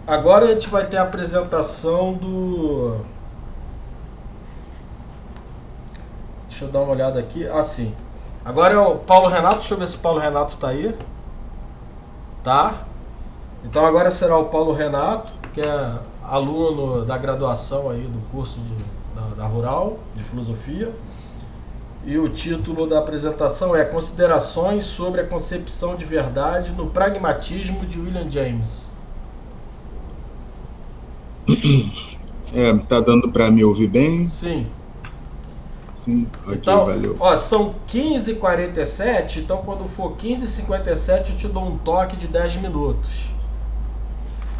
Agora a gente vai ter a apresentação do. Deixa eu dar uma olhada aqui. Ah, sim. Agora é o Paulo Renato. Deixa eu ver se o Paulo Renato tá aí. Tá? Então agora será o Paulo Renato, que é aluno da graduação aí do curso da Rural de Filosofia. E o título da apresentação é Considerações sobre a concepção de verdade no pragmatismo de William James. Tá dando para me ouvir bem? Sim. Sim, ok, Então, valeu. ó, são 15h47, então quando for 15h57 eu te dou um toque de 10 minutos.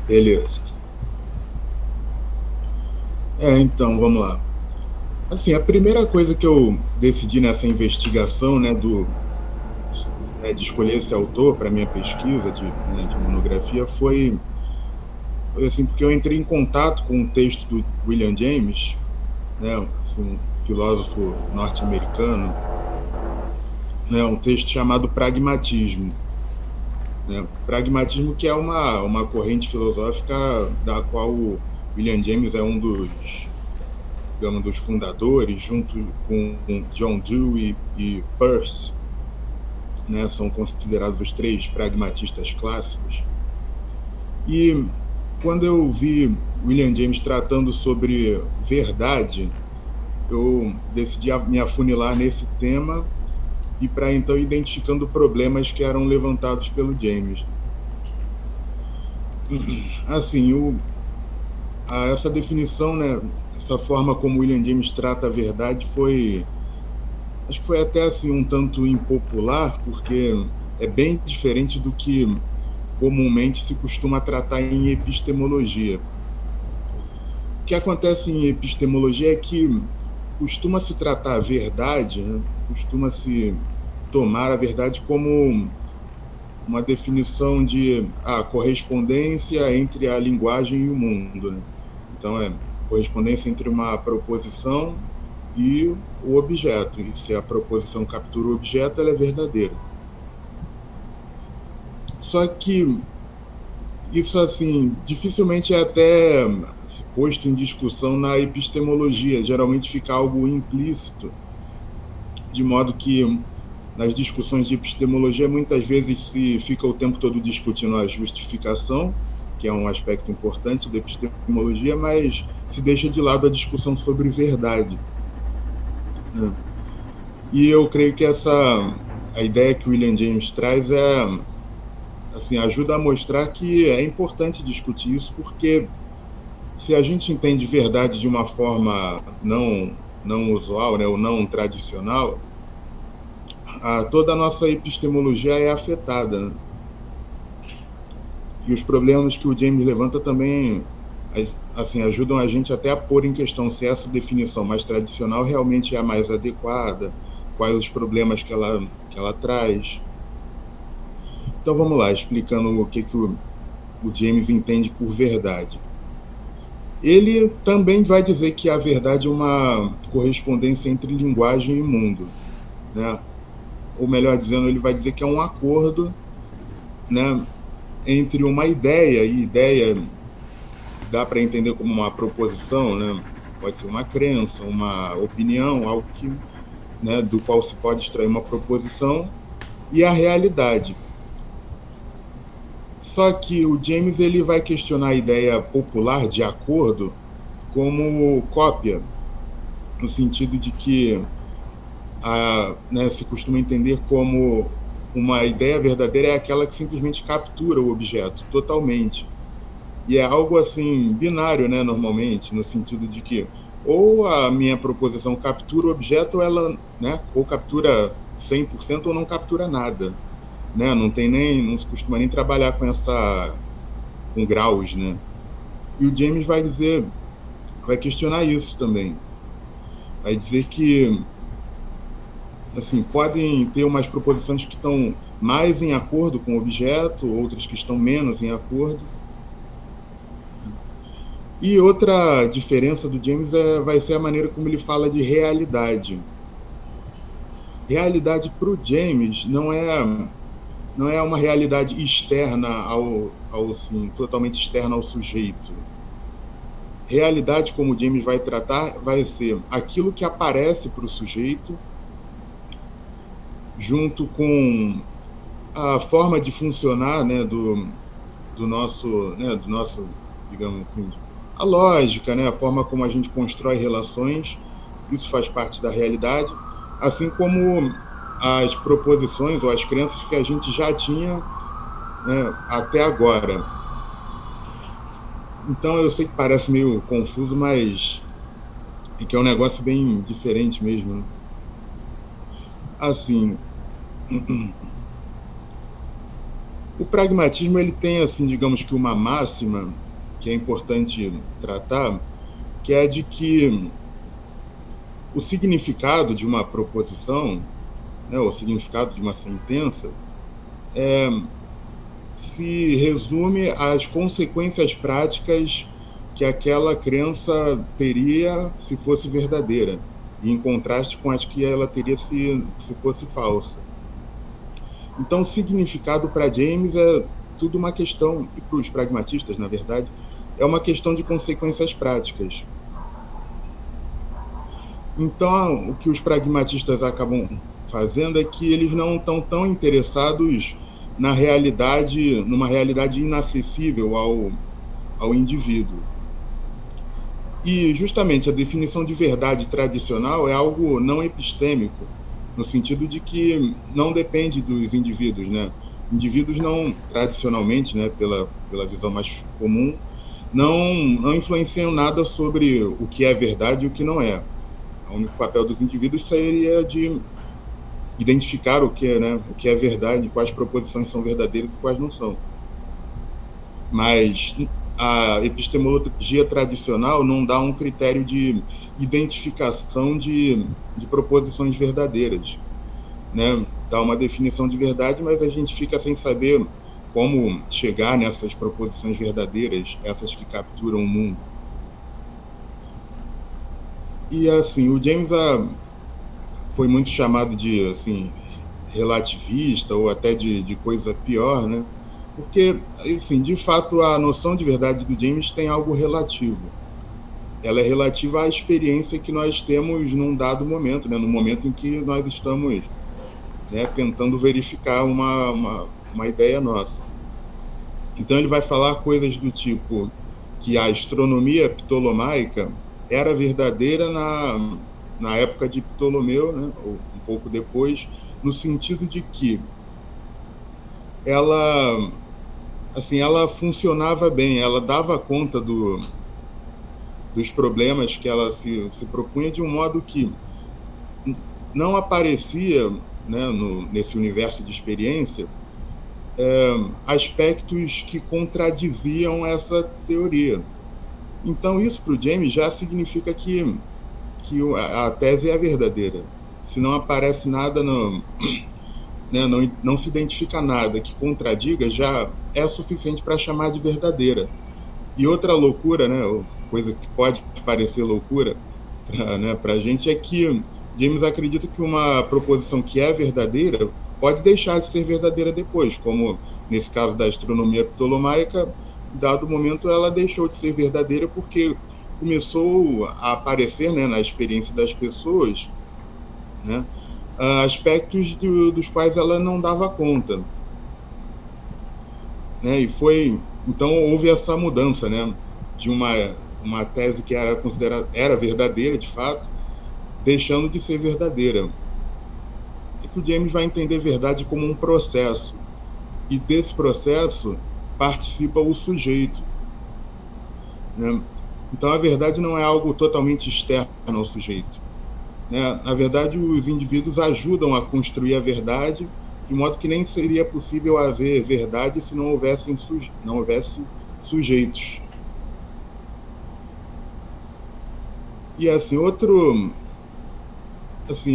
Beleza. Então, vamos lá. Assim, a primeira coisa que eu decidi nessa investigação, de escolher esse autor para minha pesquisa de monografia foi assim, porque eu entrei em contato com um texto do William James, né, assim, um filósofo norte-americano, né, um texto chamado Pragmatismo. Né? Pragmatismo que é uma corrente filosófica da qual o William James é um digamos, dos fundadores, junto com John Dewey e Peirce, né? São considerados os três pragmatistas clássicos. E quando eu vi William James tratando sobre verdade, eu decidi me afunilar nesse tema e para então identificando problemas que eram levantados pelo James. Assim, essa definição, né, essa forma como William James trata a verdade acho que foi até assim um tanto impopular, porque é bem diferente do que comumente se costuma tratar em epistemologia. O que acontece em epistemologia é que costuma se tratar a verdade, né, costuma se tomar a verdade como uma definição de correspondência entre a linguagem e o mundo. Né? Então, correspondência entre uma proposição e o objeto. E se a proposição captura o objeto, ela é verdadeira. Só que isso, assim, dificilmente é até posto em discussão na epistemologia. Geralmente fica algo implícito, de modo que nas discussões de epistemologia muitas vezes se fica o tempo todo discutindo a justificação, que é um aspecto importante da epistemologia, mas se deixa de lado a discussão sobre verdade. Né? E eu creio que a ideia que o William James traz assim, ajuda a mostrar que é importante discutir isso, porque se a gente entende verdade de uma forma não usual, né, ou não tradicional, toda a nossa epistemologia é afetada. Né? E os problemas que o James levanta também assim, ajudam a gente até a pôr em questão se essa definição mais tradicional realmente é a mais adequada, quais os problemas que ela traz. Então vamos lá, explicando o que o James entende por verdade. Ele também vai dizer que a verdade é uma correspondência entre linguagem e mundo. Né? Ou melhor dizendo, ele vai dizer que é um acordo, né, entre uma ideia, e ideia dá para entender como uma proposição, né? Pode ser uma crença, uma opinião, algo que, né, do qual se pode extrair uma proposição, e a realidade. Só que o James ele vai questionar a ideia popular de acordo como cópia, no sentido de que né, se costuma entender como uma ideia verdadeira é aquela que simplesmente captura o objeto totalmente. E é algo assim binário, né, normalmente, no sentido de que ou a minha proposição captura o objeto, ou ela, né, ou captura 100% ou não captura nada, né? Não se costuma nem trabalhar com graus, né? E o James vai questionar isso também. Vai dizer que assim, podem ter umas proposições que estão mais em acordo com o objeto, outras que estão menos em acordo. E outra diferença do James vai ser a maneira como ele fala de realidade. Realidade para o James não é não é uma realidade externa assim, totalmente externa ao sujeito. Realidade, como o James vai tratar, vai ser aquilo que aparece para o sujeito, junto com a forma de funcionar, né, do nosso, digamos assim, a lógica, né, a forma como a gente constrói relações, isso faz parte da realidade, assim como as proposições ou as crenças que a gente já tinha, né, até agora. Então eu sei que parece meio confuso, mas é que é um negócio bem diferente mesmo, né? Assim, o pragmatismo ele tem, assim, digamos que uma máxima que é importante tratar, que é de que o significado de uma proposição, né, o significado de uma sentença, se resume às consequências práticas que aquela crença teria se fosse verdadeira, e em contraste com as que ela teria se fosse falsa. Então, o significado para James é tudo uma questão, e para os pragmatistas, na verdade, é uma questão de consequências práticas. Então, o que os pragmatistas acabam fazendo é que eles não estão tão interessados na realidade, numa realidade inacessível ao indivíduo. E, justamente, a definição de verdade tradicional é algo não epistêmico, no sentido de que não depende dos indivíduos, né? Indivíduos não, tradicionalmente, né, pela visão mais comum, não influenciam nada sobre o que é verdade e o que não é. O único papel dos indivíduos seria de identificar o que é verdade, quais proposições são verdadeiras e quais não são. Mas a epistemologia tradicional não dá um critério de identificação de proposições verdadeiras, né? Dá uma definição de verdade, mas a gente fica sem saber como chegar nessas proposições verdadeiras, essas que capturam o mundo. E, assim, o James foi muito chamado de, assim, relativista ou até de coisa pior, né? Porque, assim, de fato, a noção de verdade do James tem algo relativo. Ela é relativa à experiência que nós temos num dado momento, né? No momento em que nós estamos, né, tentando verificar uma ideia nossa. Então ele vai falar coisas do tipo que a astronomia ptolomaica era verdadeira na época de Ptolomeu, né, ou um pouco depois, no sentido de que ela funcionava bem, ela dava conta dos problemas que ela se propunha de um modo que não aparecia, né, nesse universo de experiência, aspectos que contradiziam essa teoria. Então isso para o James já significa que a tese é verdadeira. Se não aparece nada, né, não se identifica nada que contradiga, já é suficiente para chamar de verdadeira. E outra loucura, né, coisa que pode parecer loucura para a gente, é que James acredita que uma proposição que é verdadeira pode deixar de ser verdadeira depois, como nesse caso da astronomia ptolomaica, dado momento ela deixou de ser verdadeira porque começou a aparecer, né, na experiência das pessoas, né, aspectos dos quais ela não dava conta, né, então houve essa mudança, né, de uma tese que era verdadeira de fato, deixando de ser verdadeira. É que o James vai entender verdade como um processo, e desse processo participa o sujeito, né? Então a verdade não é algo totalmente externo ao sujeito, né? Na verdade, os indivíduos ajudam a construir a verdade, de modo que nem seria possível haver verdade se não houvesse sujeitos. E, assim,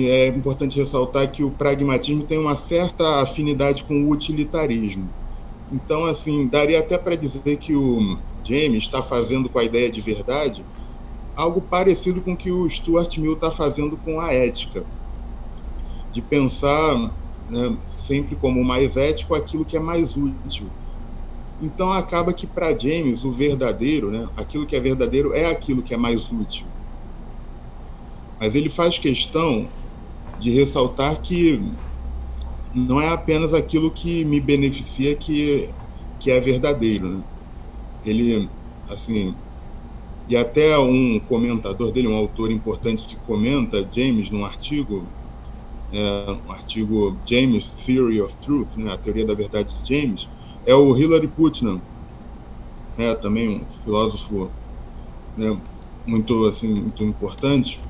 é importante ressaltar que o pragmatismo tem uma certa afinidade com o utilitarismo. Então, assim, daria até para dizer que o James está fazendo com a ideia de verdade algo parecido com o que o Stuart Mill está fazendo com a ética, de pensar né, sempre como mais ético aquilo que é mais útil. Então acaba que para James o verdadeiro, né, aquilo que é verdadeiro é aquilo que é mais útil. Mas ele faz questão de ressaltar que não é apenas aquilo que me beneficia que é verdadeiro, né? Ele, assim, e até um comentador dele, um autor importante que comenta James num artigo, um artigo James Theory of Truth, né, a teoria da verdade de James, é o Hilary Putnam, também um filósofo, né, muito importante,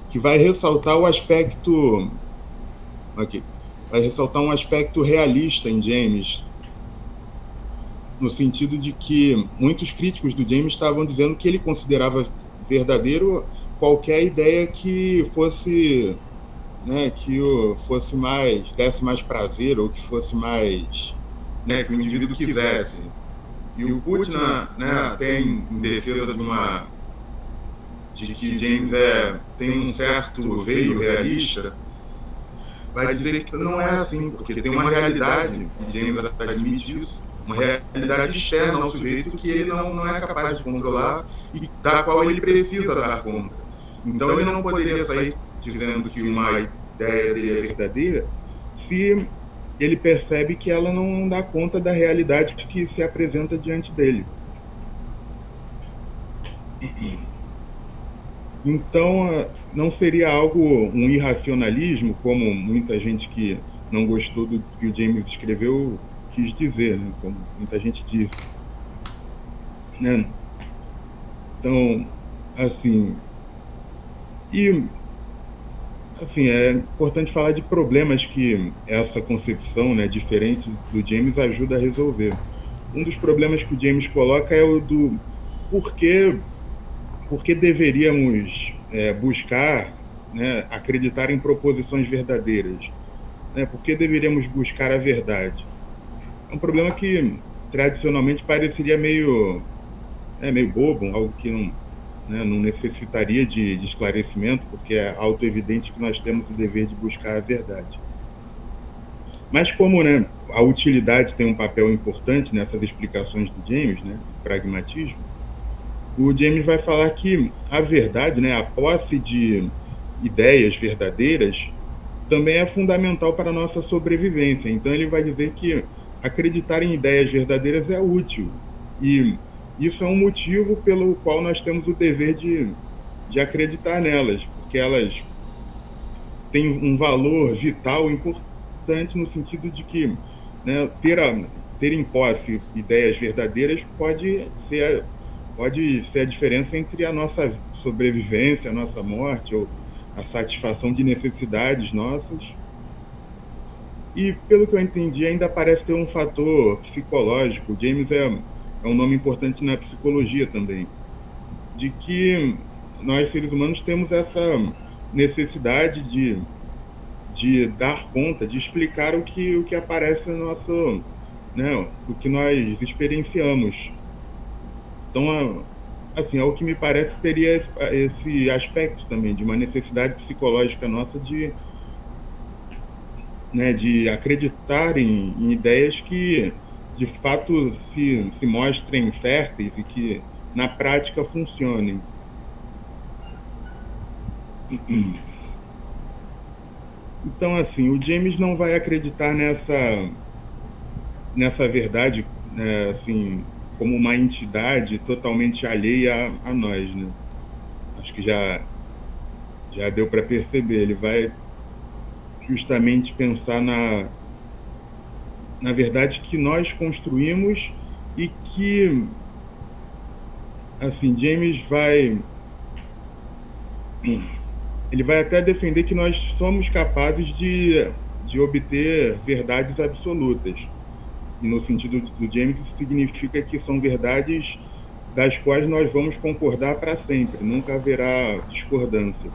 que vai ressaltar o aspecto vai ressaltar um aspecto realista em James, no sentido de que muitos críticos do James estavam dizendo que ele considerava verdadeiro qualquer ideia que fosse, né, desse mais prazer, ou que fosse mais, né, que o indivíduo quisesse. E o Putnam, né, tem em defesa de que James tem um certo veio realista, vai dizer que não é assim, porque tem uma realidade, e James admite isso, uma realidade externa ao sujeito que ele não é capaz de controlar e da qual ele precisa dar conta. Então ele não poderia sair dizendo que uma ideia dele é verdadeira se ele percebe que ela não dá conta da realidade que se apresenta diante dele. Então, não seria algo, um irracionalismo, como muita gente que não gostou do que o James escreveu quis dizer, né? Como muita gente disse. Né? Então, assim, é importante falar de problemas que essa concepção, né, diferente do James ajuda a resolver. Um dos problemas que o James coloca é o do por que deveríamos buscar, né, acreditar em proposições verdadeiras, né? Por que deveríamos buscar a verdade? É um problema que tradicionalmente pareceria meio bobo, algo que não necessitaria de esclarecimento, porque é autoevidente que nós temos o dever de buscar a verdade. Mas como, né, a utilidade tem um papel importante nessas explicações do James, né, pragmatismo, o James vai falar que a verdade, né, a posse de ideias verdadeiras, também é fundamental para a nossa sobrevivência. Então ele vai dizer que acreditar em ideias verdadeiras é útil. E isso é um motivo pelo qual nós temos o dever de acreditar nelas, porque elas têm um valor vital importante no sentido de que, né, ter em posse ideias verdadeiras pode ser a diferença entre a nossa sobrevivência, a nossa morte, ou a satisfação de necessidades nossas. E, pelo que eu entendi, ainda parece ter um fator psicológico. James é um nome importante na psicologia também, de que nós, seres humanos, temos essa necessidade de dar conta, de explicar o que aparece no nosso, né, o que nós experienciamos. Então, assim, ao que me parece, teria esse aspecto também, de uma necessidade psicológica nossa de acreditar em ideias que, de fato, se mostrem férteis e que, na prática, funcionem. Então, assim, o James não vai acreditar nessa verdade, né, assim, como uma entidade totalmente alheia a nós, né? Acho que já deu para perceber. Ele vai justamente pensar na verdade que nós construímos e que, assim, James ele vai até defender que nós somos capazes de obter verdades absolutas. E no sentido do James, isso significa que são verdades das quais nós vamos concordar para sempre, nunca haverá discordância.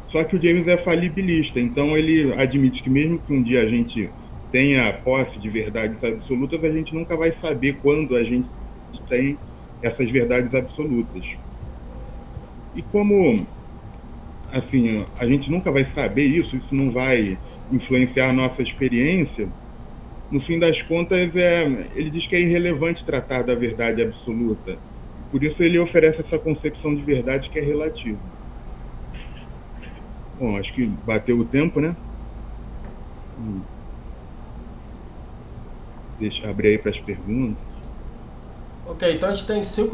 Só que o James é falibilista, então ele admite que mesmo que um dia a gente tenha posse de verdades absolutas, a gente nunca vai saber quando a gente tem essas verdades absolutas. E como assim, a gente nunca vai saber isso não vai influenciar a nossa experiência. No fim das contas, ele diz que é irrelevante tratar da verdade absoluta. Por isso ele oferece essa concepção de verdade que é relativa. Bom, acho que bateu o tempo, né? Deixa eu abrir aí para as perguntas. Ok, então a gente tem 5